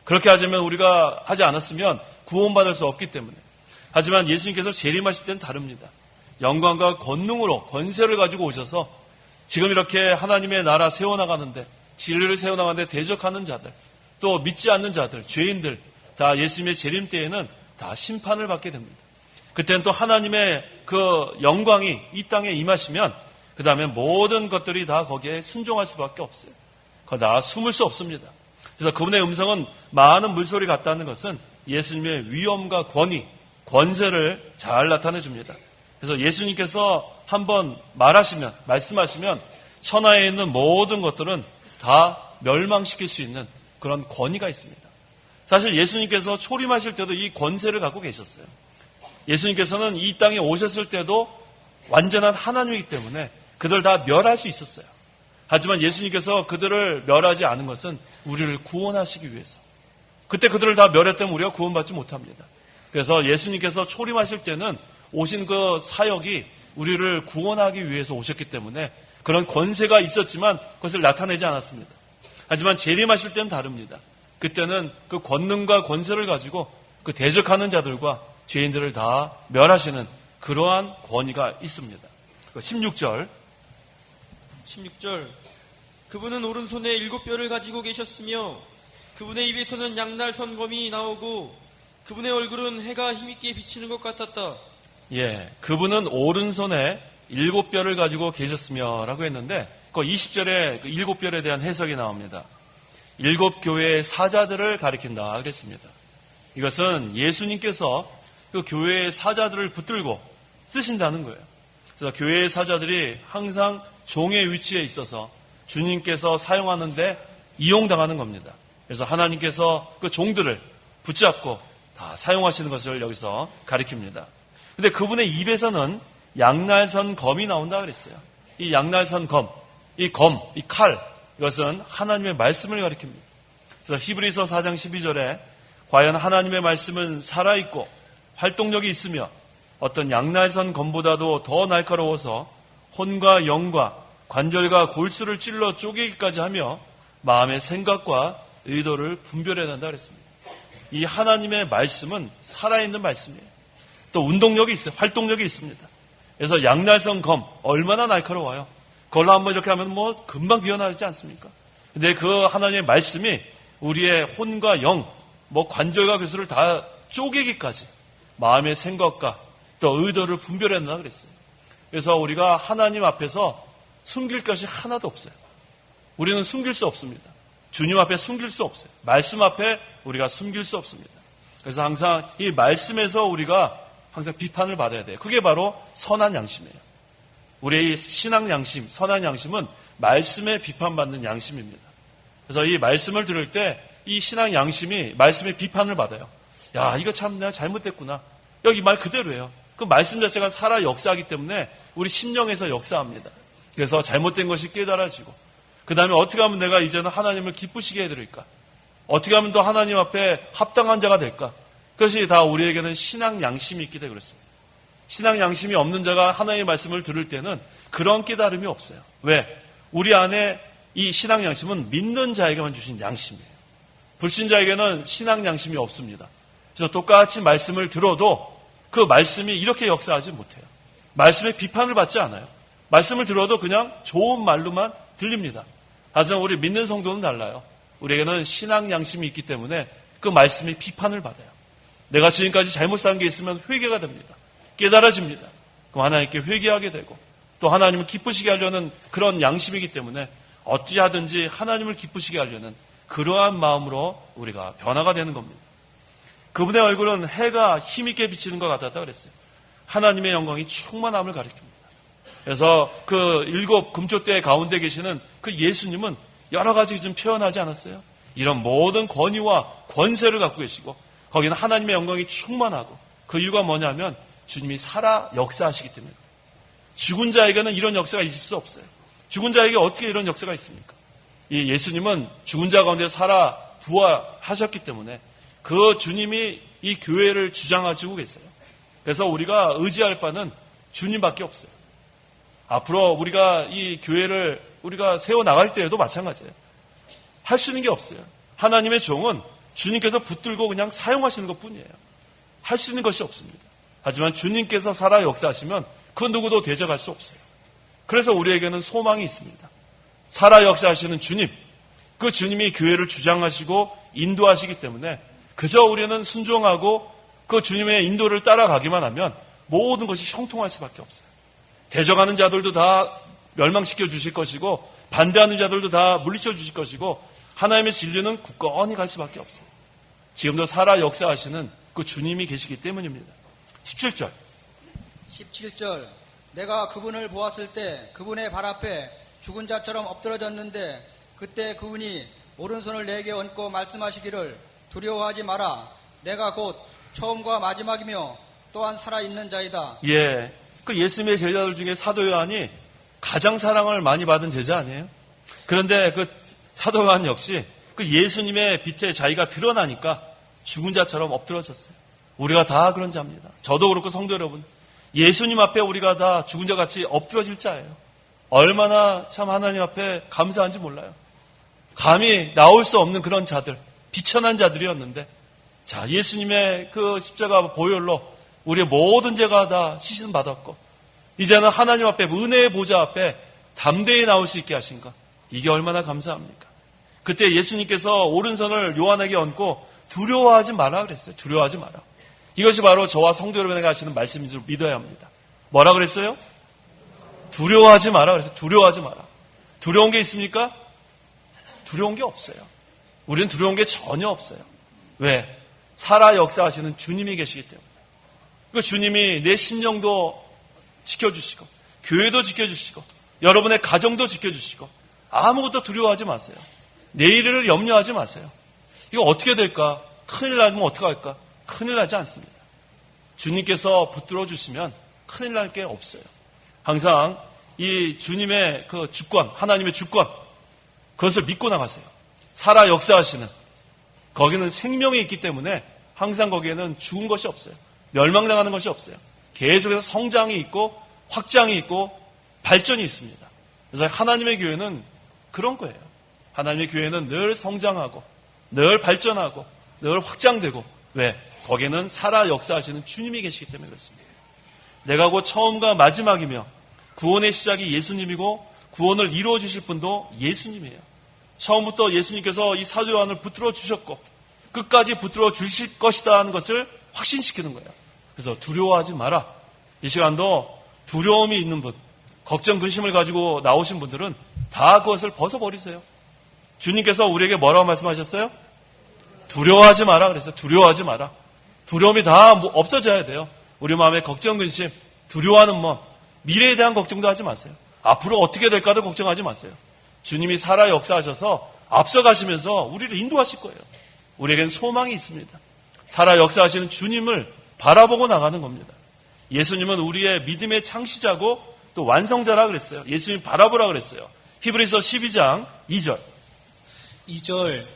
그렇게 하자면 우리가 하지 않았으면 구원받을 수 없기 때문에 하지만 예수님께서 재림하실 때는 다릅니다. 영광과 권능으로 권세를 가지고 오셔서 지금 이렇게 하나님의 나라 세워나가는데 진리를 세워나가는데 대적하는 자들 또 믿지 않는 자들 죄인들 다 예수님의 재림 때에는 다 심판을 받게 됩니다. 그때는 또 하나님의 그 영광이 이 땅에 임하시면 그 다음에 모든 것들이 다 거기에 순종할 수밖에 없어요. 다 숨을 수 없습니다. 그래서 그분의 음성은 많은 물소리 같다는 것은 예수님의 위엄과 권위, 권세를 잘 나타내 줍니다. 그래서 예수님께서 한번 말씀하시면 천하에 있는 모든 것들은 다 멸망시킬 수 있는 그런 권위가 있습니다. 사실 예수님께서 초림하실 때도 이 권세를 갖고 계셨어요. 예수님께서는 이 땅에 오셨을 때도 완전한 하나님이기 때문에 그들 다 멸할 수 있었어요. 하지만 예수님께서 그들을 멸하지 않은 것은 우리를 구원하시기 위해서. 그때 그들을 다 멸했다면 우리가 구원받지 못합니다. 그래서 예수님께서 초림하실 때는 오신 그 사역이 우리를 구원하기 위해서 오셨기 때문에 그런 권세가 있었지만 그것을 나타내지 않았습니다. 하지만 재림하실 때는 다릅니다. 그때는 그 권능과 권세를 가지고 그 대적하는 자들과 죄인들을 다 멸하시는 그러한 권위가 있습니다. 16절. 그분은 오른손에 7뼈를 가지고 계셨으며 그분의 입에서는 양날선 검이 나오고 그분의 얼굴은 해가 힘있게 비치는 것 같았다. 예, 그분은 오른손에 7뼈를 가지고 계셨으며 라고 했는데 그 20절에 그 7뼈에 대한 해석이 나옵니다. 7 교회의 사자들을 가리킨다 그랬습니다. 이것은 예수님께서 그 교회의 사자들을 붙들고 쓰신다는 거예요. 그래서 교회의 사자들이 항상 종의 위치에 있어서 주님께서 사용하는데 이용당하는 겁니다. 그래서 하나님께서 그 종들을 붙잡고 다 사용하시는 것을 여기서 가리킵니다. 근데 그분의 입에서는 양날선 검이 나온다 그랬어요. 이 양날선 검, 이 칼, 이것은 하나님의 말씀을 가리킵니다. 그래서 히브리서 4장 12절에 과연 하나님의 말씀은 살아있고 활동력이 있으며 어떤 양날선 검보다도 더 날카로워서 혼과 영과 관절과 골수를 찔러 쪼개기까지 하며 마음의 생각과 의도를 분별해낸다 그랬습니다. 이 하나님의 말씀은 살아있는 말씀이에요. 또 운동력이 있어요. 활동력이 있습니다. 그래서 양날성 검 얼마나 날카로워요. 그걸로 한번 이렇게 하면 뭐 금방 비워나지 않습니까? 근데 그 하나님의 말씀이 우리의 혼과 영, 뭐 관절과 괴수를 다 쪼개기까지 마음의 생각과 또 의도를 분별해낸다 그랬어요. 그래서 우리가 하나님 앞에서 숨길 것이 하나도 없어요. 우리는 숨길 수 없습니다. 주님 앞에 숨길 수 없어요. 말씀 앞에 우리가 숨길 수 없습니다. 그래서 항상 이 말씀에서 우리가 항상 비판을 받아야 돼요. 그게 바로 선한 양심이에요. 우리의 신앙 양심, 선한 양심은 말씀에 비판받는 양심입니다. 그래서 이 말씀을 들을 때 이 신앙 양심이 말씀에 비판을 받아요. 야, 이거 참 내가 잘못됐구나. 여기 말 그대로예요. 그 말씀 자체가 살아 역사하기 때문에 우리 심령에서 역사합니다. 그래서 잘못된 것이 깨달아지고 그 다음에 어떻게 하면 내가 이제는 하나님을 기쁘시게 해드릴까? 어떻게 하면 또 하나님 앞에 합당한 자가 될까? 그것이 다 우리에게는 신앙 양심이 있기 때문에 그렇습니다. 신앙 양심이 없는 자가 하나님의 말씀을 들을 때는 그런 깨달음이 없어요. 왜? 우리 안에 이 신앙 양심은 믿는 자에게만 주신 양심이에요. 불신자에게는 신앙 양심이 없습니다. 그래서 똑같이 말씀을 들어도 그 말씀이 이렇게 역사하지 못해요. 말씀에 비판을 받지 않아요. 말씀을 들어도 그냥 좋은 말로만 들립니다. 하지만 우리 믿는 성도는 달라요. 우리에게는 신앙 양심이 있기 때문에 그 말씀이 비판을 받아요. 내가 지금까지 잘못 산 게 있으면 회개가 됩니다. 깨달아집니다. 그럼 하나님께 회개하게 되고 또 하나님을 기쁘시게 하려는 그런 양심이기 때문에 어찌하든지 하나님을 기쁘시게 하려는 그러한 마음으로 우리가 변화가 되는 겁니다. 그분의 얼굴은 해가 힘있게 비치는 것 같았다 그랬어요. 하나님의 영광이 충만함을 가리킵니다. 그래서 그 7 금초대 가운데 계시는 그 예수님은 여러 가지 좀 표현하지 않았어요? 이런 모든 권위와 권세를 갖고 계시고 거기는 하나님의 영광이 충만하고 그 이유가 뭐냐면 주님이 살아 역사하시기 때문에 죽은 자에게는 이런 역사가 있을 수 없어요. 죽은 자에게 어떻게 이런 역사가 있습니까? 이 예수님은 죽은 자 가운데 살아 부활하셨기 때문에 그 주님이 이 교회를 주장하시고 계세요. 그래서 우리가 의지할 바는 주님밖에 없어요. 앞으로 우리가 이 교회를 우리가 세워나갈 때에도 마찬가지예요. 할 수 있는 게 없어요. 하나님의 종은 주님께서 붙들고 그냥 사용하시는 것 뿐이에요. 할 수 있는 것이 없습니다. 하지만 주님께서 살아 역사하시면 그 누구도 대적할 수 없어요. 그래서 우리에게는 소망이 있습니다. 살아 역사하시는 주님, 그 주님이 교회를 주장하시고 인도하시기 때문에 그저 우리는 순종하고 그 주님의 인도를 따라가기만 하면 모든 것이 형통할 수밖에 없어요. 대적하는 자들도 다 멸망시켜 주실 것이고 반대하는 자들도 다 물리쳐 주실 것이고 하나님의 진리는 굳건히 갈 수밖에 없어요. 지금도 살아 역사하시는 그 주님이 계시기 때문입니다. 17절. 17절 내가 그분을 보았을 때 그분의 발 앞에 죽은 자처럼 엎드러졌는데 그때 그분이 오른손을 내게 얹고 말씀하시기를 두려워하지 마라. 내가 곧 처음과 마지막이며 또한 살아있는 자이다. 예, 그 예수님의 제자들 중에 사도 요한이 가장 사랑을 많이 받은 제자 아니에요? 그런데 그 사도 요한 역시 그 예수님의 빛에 자기가 드러나니까 죽은 자처럼 엎드러졌어요. 우리가 다 그런 자입니다. 저도 그렇고 성도 여러분, 예수님 앞에 우리가 다 죽은 자 같이 엎드러질 자예요. 얼마나 참 하나님 앞에 감사한지 몰라요. 감히 나올 수 없는 그런 자들, 비천한 자들이었는데 자, 예수님의 그 십자가 보혈로 우리의 모든 죄가 다 씻음 받았고 이제는 하나님 앞에 은혜의 보좌 앞에 담대히 나올 수 있게 하신 것, 이게 얼마나 감사합니까? 그때 예수님께서 오른손을 요한에게 얹고 두려워하지 마라 그랬어요. 두려워하지 마라. 이것이 바로 저와 성도 여러분에게 하시는 말씀인 줄 믿어야 합니다. 뭐라 그랬어요? 두려워하지 마라 그랬어요. 두려워하지 마라. 두려운 게 있습니까? 두려운 게 없어요. 우리는 두려운 게 전혀 없어요. 왜? 살아 역사하시는 주님이 계시기 때문에. 그 주님이 내 심령도 지켜주시고 교회도 지켜주시고 여러분의 가정도 지켜주시고 아무것도 두려워하지 마세요. 내일을 염려하지 마세요. 이거 어떻게 될까? 큰일 나면 어떡할까? 큰일 나지 않습니다. 주님께서 붙들어 주시면 큰일 날 게 없어요. 항상 이 주님의 그 주권, 하나님의 주권, 그것을 믿고 나가세요. 살아 역사하시는, 거기는 생명이 있기 때문에 항상 거기에는 죽은 것이 없어요. 멸망당하는 것이 없어요. 계속해서 성장이 있고 확장이 있고 발전이 있습니다. 그래서 하나님의 교회는 그런 거예요. 하나님의 교회는 늘 성장하고 늘 발전하고 늘 확장되고, 왜? 거기에는 살아 역사하시는 주님이 계시기 때문에 그렇습니다. 내가 곧 처음과 마지막이며 구원의 시작이 예수님이고 구원을 이루어 주실 분도 예수님이에요. 처음부터 예수님께서 이 사도 요한을 붙들어 주셨고 끝까지 붙들어 주실 것이다 하는 것을 확신시키는 거예요. 그래서 두려워하지 마라. 이 시간도 두려움이 있는 분, 걱정, 근심을 가지고 나오신 분들은 다 그것을 벗어버리세요. 주님께서 우리에게 뭐라고 말씀하셨어요? 두려워하지 마라. 그래서 두려워하지 마라. 두려움이 다 없어져야 돼요. 우리 마음에 걱정, 근심, 두려워하는 마음, 미래에 대한 걱정도 하지 마세요. 앞으로 어떻게 될까도 걱정하지 마세요. 주님이 살아 역사하셔서 앞서가시면서 우리를 인도하실 거예요. 우리에겐 소망이 있습니다. 살아 역사하시는 주님을 바라보고 나가는 겁니다. 예수님은 우리의 믿음의 창시자고 또 완성자라 그랬어요. 예수님 바라보라 그랬어요. 히브리서 12장 2절. 2절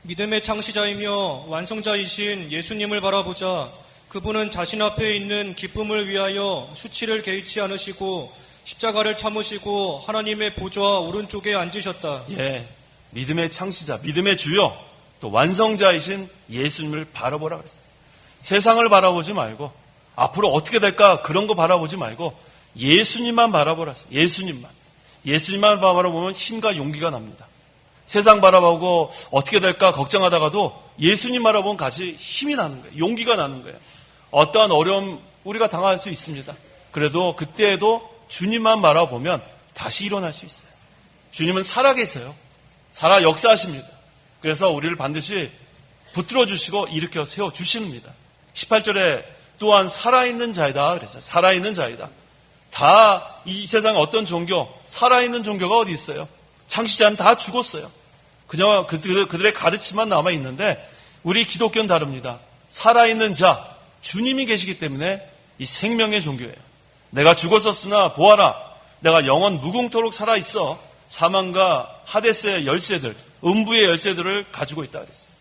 믿음의 창시자이며 완성자이신 예수님을 바라보자. 그분은 자신 앞에 있는 기쁨을 위하여 수치를 개의치 않으시고 십자가를 참으시고 하나님의 보좌 오른쪽에 앉으셨다. 예, 믿음의 창시자, 믿음의 주요, 또 완성자이신 예수님을 바라보라 그랬어요. 세상을 바라보지 말고 앞으로 어떻게 될까 그런 거 바라보지 말고 예수님만 바라보라. 예수님만 바라보면 힘과 용기가 납니다. 세상 바라보고 어떻게 될까 걱정하다가도 예수님 바라보면 같이 힘이 나는 거예요. 용기가 나는 거예요. 어떠한 어려움 우리가 당할 수 있습니다. 그래도 그때에도 주님만 바라보면 다시 일어날 수 있어요. 주님은 살아계세요. 살아 역사하십니다. 그래서 우리를 반드시 붙들어 주시고 일으켜 세워 주십니다. 18절에 또한 살아있는 자이다 그랬어요. 살아있는 자이다. 다 이 세상에 어떤 종교, 살아있는 종교가 어디 있어요? 창시자는 다 죽었어요. 그냥 그들의 가르침만 남아 있는데 우리 기독교는 다릅니다. 살아있는 자, 주님이 계시기 때문에 이 생명의 종교예요. 내가 죽었었으나 보아라, 내가 영원 무궁토록 살아있어 사망과 하데스의 열쇠들, 음부의 열쇠들을 가지고 있다 그랬어요.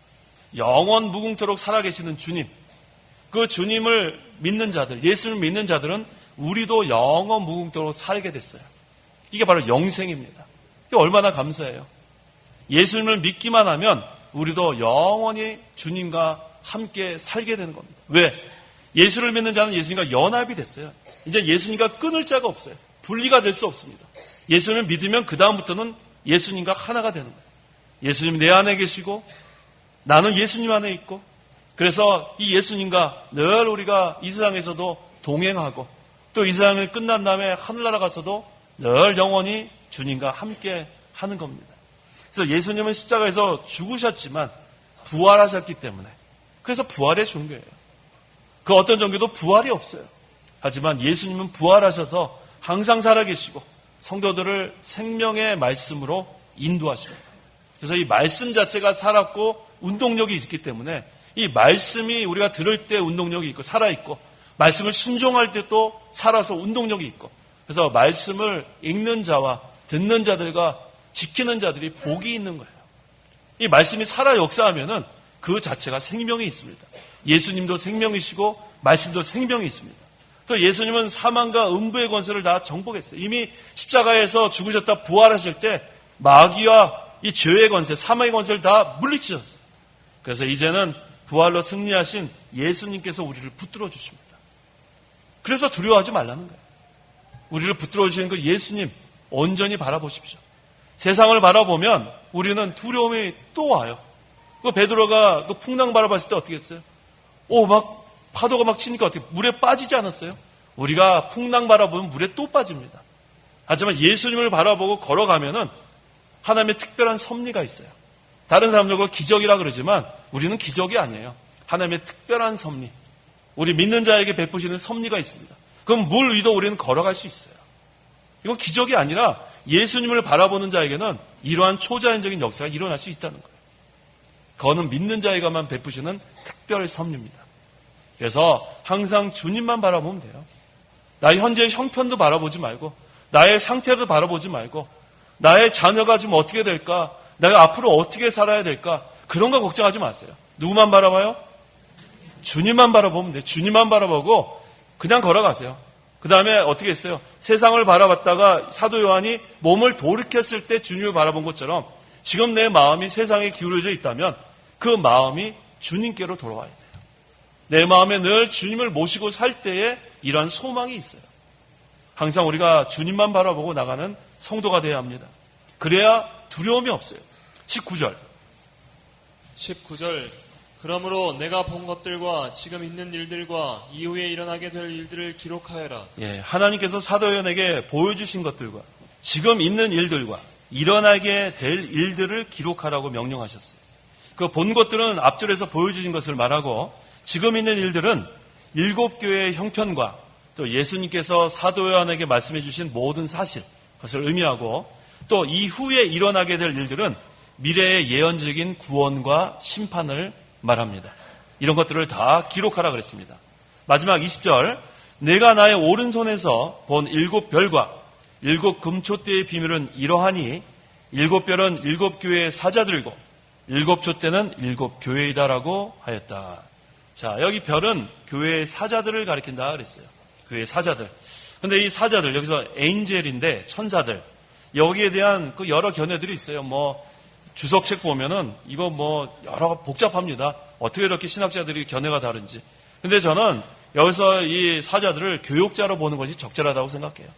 영원 무궁토록 살아계시는 주님, 그 주님을 믿는 자들, 예수를 믿는 자들은 우리도 영원 무궁토록 살게 됐어요. 이게 바로 영생입니다. 이게 얼마나 감사해요. 예수님을 믿기만 하면 우리도 영원히 주님과 함께 살게 되는 겁니다. 왜? 예수를 믿는 자는 예수님과 연합이 됐어요. 이제 예수님과 끊을 자가 없어요. 분리가 될 수 없습니다. 예수님을 믿으면 그 다음부터는 예수님과 하나가 되는 거예요. 예수님 내 안에 계시고 나는 예수님 안에 있고, 그래서 이 예수님과 늘 우리가 이 세상에서도 동행하고 또 이 세상을 끝난 다음에 하늘나라 가서도 늘 영원히 주님과 함께 하는 겁니다. 그래서 예수님은 십자가에서 죽으셨지만 부활하셨기 때문에, 그래서 부활의 종교예요. 그 어떤 종교도 부활이 없어요. 하지만 예수님은 부활하셔서 항상 살아계시고 성도들을 생명의 말씀으로 인도하십니다. 그래서 이 말씀 자체가 살았고 운동력이 있기 때문에 이 말씀이 우리가 들을 때 운동력이 있고 살아있고, 말씀을 순종할 때 또 살아서 운동력이 있고, 그래서 말씀을 읽는 자와 듣는 자들과 지키는 자들이 복이 있는 거예요. 이 말씀이 살아 역사하면은 그 자체가 생명이 있습니다. 예수님도 생명이시고 말씀도 생명이 있습니다. 또 예수님은 사망과 음부의 권세를 다 정복했어요. 이미 십자가에서 죽으셨다 부활하실 때 마귀와 이 죄의 권세, 사망의 권세를 다 물리치셨어요. 그래서 이제는 부활로 승리하신 예수님께서 우리를 붙들어 주십니다. 그래서 두려워하지 말라는 거예요. 우리를 붙들어 주시는 그 예수님 온전히 바라보십시오. 세상을 바라보면 우리는 두려움이 또 와요. 그 베드로가 그 풍랑 바라봤을 때 어떻게 했어요? 막 파도가 막 치니까 어떻게 물에 빠지지 않았어요? 우리가 풍랑 바라보면 물에 또 빠집니다. 하지만 예수님을 바라보고 걸어가면은 하나님의 특별한 섭리가 있어요. 다른 사람들 그걸 기적이라 그러지만 우리는 기적이 아니에요. 하나님의 특별한 섭리, 우리 믿는 자에게 베푸시는 섭리가 있습니다. 그럼 물 위도 우리는 걸어갈 수 있어요. 이건 기적이 아니라 예수님을 바라보는 자에게는 이러한 초자연적인 역사가 일어날 수 있다는 거예요. 그거는 믿는 자에게만 베푸시는 특별 섭리입니다. 그래서 항상 주님만 바라보면 돼요. 나의 현재의 형편도 바라보지 말고, 나의 상태도 바라보지 말고, 나의 자녀가 지금 어떻게 될까, 내가 앞으로 어떻게 살아야 될까, 그런 거 걱정하지 마세요. 누구만 바라봐요? 주님만 바라보면 돼요. 주님만 바라보고 그냥 걸어가세요. 그 다음에 어떻게 했어요? 세상을 바라봤다가 사도 요한이 몸을 돌이켰을 때 주님을 바라본 것처럼 지금 내 마음이 세상에 기울어져 있다면 그 마음이 주님께로 돌아와야 돼요. 내 마음에 늘 주님을 모시고 살 때에 이러한 소망이 있어요. 항상 우리가 주님만 바라보고 나가는 성도가 되어야 합니다. 그래야 두려움이 없어요. 19절. 그러므로 내가 본 것들과 지금 있는 일들과 이후에 일어나게 될 일들을 기록하여라. 하나님께서 사도 요한에게 보여주신 것들과 지금 있는 일들과 일어나게 될 일들을 기록하라고 명령하셨어요. 그 본 것들은 앞줄에서 보여주신 것을 말하고 지금 있는 일들은 7교회의 형편과 또 예수님께서 사도 요한에게 말씀해 주신 모든 사실, 그것을 의미하고 또 이후에 일어나게 될 일들은 미래의 예언적인 구원과 심판을 말합니다. 이런 것들을 다 기록하라 그랬습니다. 마지막 20절, 내가 나의 오른손에서 본 7별과 7금촛대의 비밀은 이러하니 7별은 7교회의 사자들고 7촛대는 7교회이다라고 하였다. 자, 여기 별은 교회의 사자들을 가리킨다 그랬어요. 교회의 사자들. 근데 이 사자들, 여기서 엔젤인데 천사들, 여기에 대한 그 여러 견해들이 있어요. 주석책 보면은 이거 여러 복잡합니다. 어떻게 이렇게 신학자들이 견해가 다른지. 근데 저는 여기서 이 사자들을 교육자로 보는 것이 적절하다고 생각해요.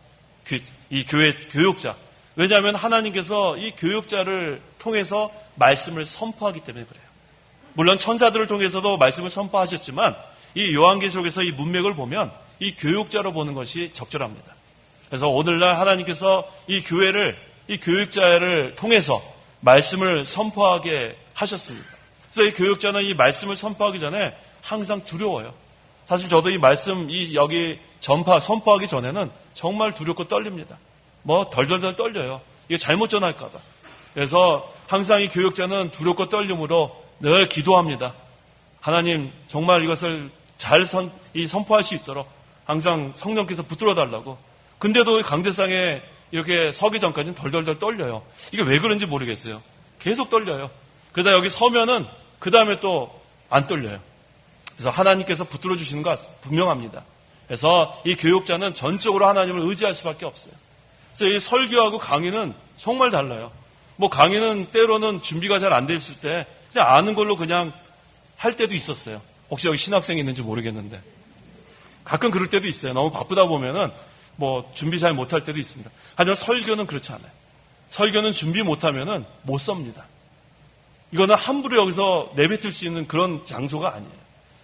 이 교회 교육자. 왜냐하면 하나님께서 이 교육자를 통해서 말씀을 선포하기 때문에 그래요. 물론 천사들을 통해서도 말씀을 선포하셨지만 이 요한계시록에서 이 문맥을 보면 이 교육자로 보는 것이 적절합니다. 그래서 오늘날 하나님께서 이 교회를, 이 교육자를 통해서 말씀을 선포하게 하셨습니다. 그래서 이 교육자는 이 말씀을 선포하기 전에 항상 두려워요. 사실 저도 이 말씀, 여기 선포하기 전에는 정말 두렵고 떨립니다. 덜덜덜 떨려요. 이게 잘못 전할까봐. 그래서 항상 이 교육자는 두렵고 떨림으로 늘 기도합니다. 하나님, 정말 이것을 잘 선포할 수 있도록 항상 성령께서 붙들어 달라고. 근데도 강대상에 이렇게 서기 전까지는 덜덜덜 떨려요. 이게 왜 그런지 모르겠어요. 계속 떨려요. 그러다 여기 서면은 그 다음에 또 안 떨려요. 그래서 하나님께서 붙들어 주시는 거 분명합니다. 그래서 이 교육자는 전적으로 하나님을 의지할 수밖에 없어요. 그래서 이 설교하고 강의는 정말 달라요. 강의는 때로는 준비가 잘 안 돼 있을 때 그냥 아는 걸로 그냥 할 때도 있었어요. 혹시 여기 신학생이 있는지 모르겠는데 가끔 그럴 때도 있어요. 너무 바쁘다 보면은 준비 잘 못할 때도 있습니다. 하지만 설교는 그렇지 않아요. 설교는 준비 못하면은 못 섭니다. 이거는 함부로 여기서 내뱉을 수 있는 그런 장소가 아니에요.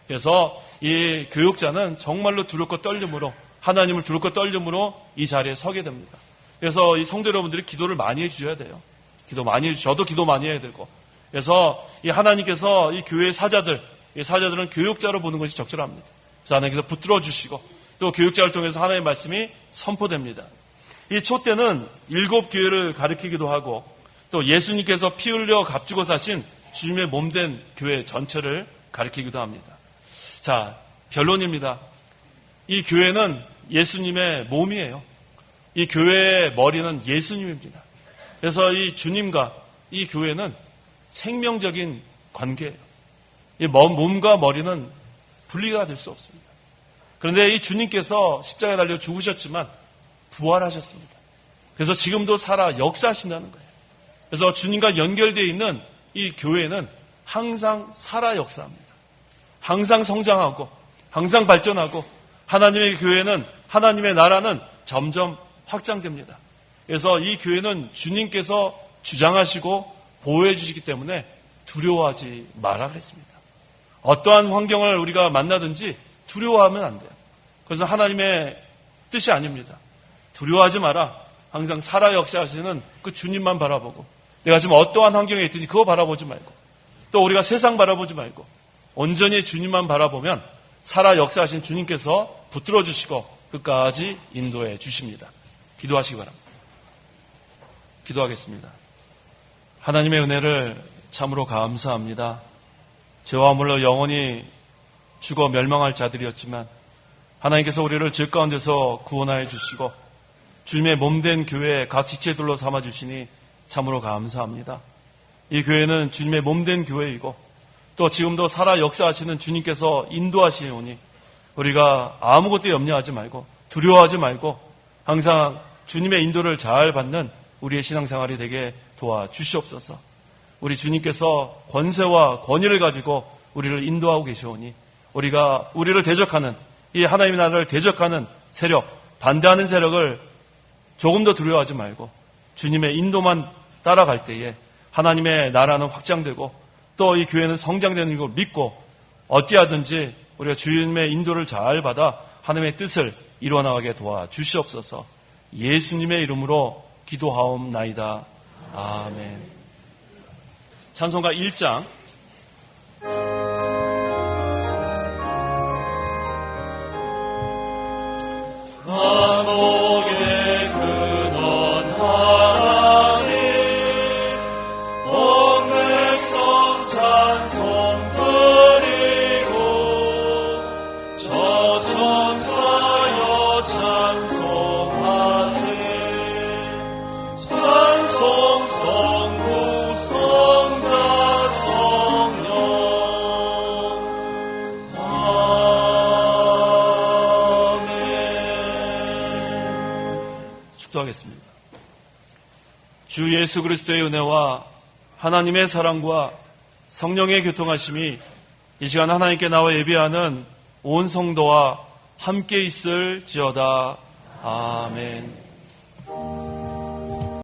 그래서 이 교육자는 정말로 두렵고 떨림으로, 하나님을 두렵고 떨림으로 이 자리에 서게 됩니다. 그래서 이 성도 여러분들이 기도를 많이 해주셔야 돼요. 기도 많이 해주셔야, 저도 기도 많이 해야 되고. 그래서 이 하나님께서 이 교회의 사자들, 이 사자들은 교육자로 보는 것이 적절합니다. 그래서 하나님께서 붙들어 주시고 또 교육자를 통해서 하나님의 말씀이 선포됩니다. 이 촛대는 7교회를 가리키기도 하고 또 예수님께서 피 흘려 값주고 사신 주님의 몸된 교회 전체를 가리키기도 합니다. 자, 결론입니다. 이 교회는 예수님의 몸이에요. 이 교회의 머리는 예수님입니다. 그래서 이 주님과 이 교회는 생명적인 관계예요. 이 몸과 머리는 분리가 될 수 없습니다. 그런데 이 주님께서 십자가에 달려 죽으셨지만 부활하셨습니다. 그래서 지금도 살아 역사하신다는 거예요. 그래서 주님과 연결되어 있는 이 교회는 항상 살아 역사합니다. 항상 성장하고 항상 발전하고 하나님의 교회는, 하나님의 나라는 점점 확장됩니다. 그래서 이 교회는 주님께서 주장하시고 보호해 주시기 때문에 두려워하지 마라 그랬습니다. 어떠한 환경을 우리가 만나든지 두려워하면 안 돼요. 그래서 하나님의 뜻이 아닙니다. 두려워하지 마라. 항상 살아 역사하시는 그 주님만 바라보고, 내가 지금 어떠한 환경에 있든지 그거 바라보지 말고, 또 우리가 세상 바라보지 말고 온전히 주님만 바라보면 살아 역사하신 주님께서 붙들어 주시고 끝까지 인도해 주십니다. 기도하시기 바랍니다. 기도하겠습니다. 하나님의 은혜를 참으로 감사합니다. 죄와 물로 영원히 죽어 멸망할 자들이었지만 하나님께서 우리를 죄 가운데서 구원하여 주시고 주님의 몸된 교회 각 지체들로 삼아 주시니 참으로 감사합니다. 이 교회는 주님의 몸된 교회이고 또 지금도 살아 역사하시는 주님께서 인도하시오니 우리가 아무것도 염려하지 말고 두려워하지 말고 항상 주님의 인도를 잘 받는 우리의 신앙생활이 되게 도와주시옵소서. 우리 주님께서 권세와 권위를 가지고 우리를 인도하고 계시오니 우리가 우리를 대적하는 이 하나님의 나라를 대적하는 세력, 반대하는 세력을 조금 더 두려워하지 말고 주님의 인도만 따라갈 때에 하나님의 나라는 확장되고 또 이 교회는 성장되는 걸 믿고 어찌하든지 우리가 주님의 인도를 잘 받아 하나님의 뜻을 이루어나가게 도와주시옵소서. 예수님의 이름으로 기도하옵나이다. 아멘. 찬송가 1장 감옥의 근원 하나님 온 백성 찬송 드리고 저 천사여 찬송하세 찬송 성부 성자 성령 축도하겠습니다. 주 예수 그리스도의 은혜와 하나님의 사랑과 성령의 교통하심이 이 시간 하나님께 나와 예배하는 온 성도와 함께 있을지어다. 아멘.